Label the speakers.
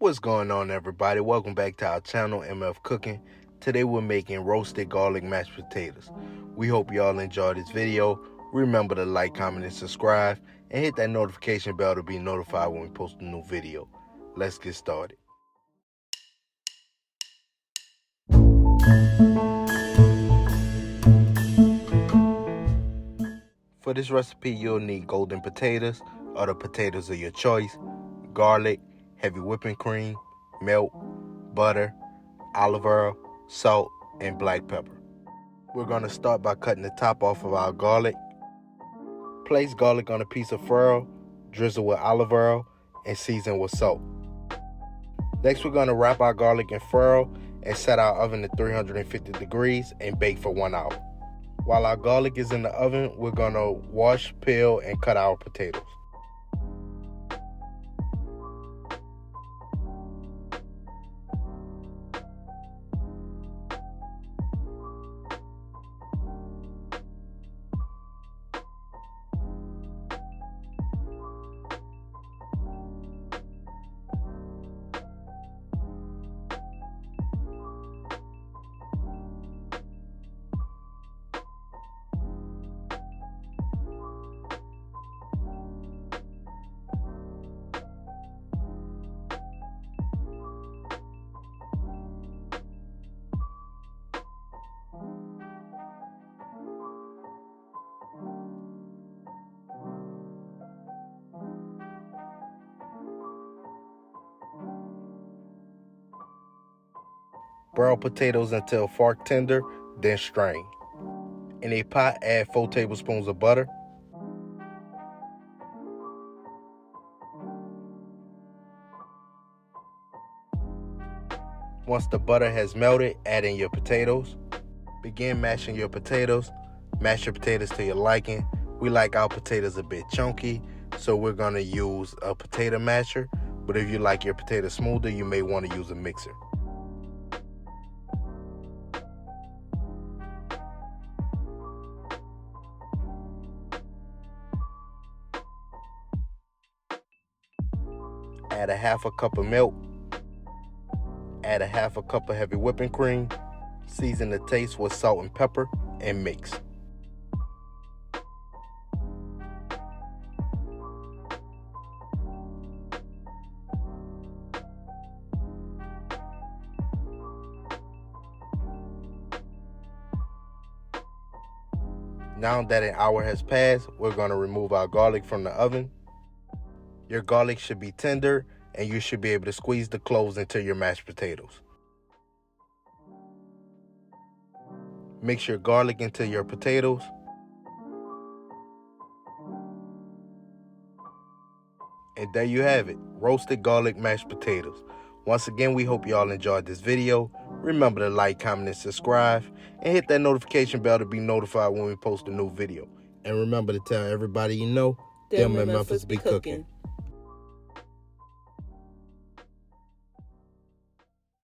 Speaker 1: What's going on, everybody? Welcome back to our channel, MF Cooking. Today we're making roasted garlic mashed potatoes. We hope y'all enjoy this video. Remember to like, comment, and subscribe, and hit that notification bell to be notified when we post a new video. Let's get started. For this recipe, you'll need golden potatoes, or the potatoes of your choice, garlic, heavy whipping cream, milk, butter, olive oil, salt, and black pepper. We're going to start by cutting the top off of our garlic. Place garlic on a piece of foil, drizzle with olive oil, and season with salt. Next, we're going to wrap our garlic in foil and set our oven to 350 degrees and bake for 1 hour. While our garlic is in the oven, we're going to wash, peel, and cut our potatoes. Broil potatoes until fork tender, then strain. In a pot, add 4 tablespoons of butter. Once the butter has melted, add in your potatoes. Begin mashing your potatoes. Mash your potatoes to your liking. We like our potatoes a bit chunky, so we're going to use a potato masher. But if you like your potatoes smoother, you may want to use a mixer. Add a half a cup of milk. Add a half a cup of heavy whipping cream. Season to taste with salt and pepper and mix. Now that an hour has passed, we're going to remove our garlic from the oven. Your garlic should be tender, and you should be able to squeeze the cloves into your mashed potatoes. Mix your garlic into your potatoes. And there you have it, roasted garlic mashed potatoes. Once again, we hope y'all enjoyed this video. Remember to like, comment, and subscribe, and hit that notification bell to be notified when we post a new video. And remember to tell everybody you know, them MFers be cooking.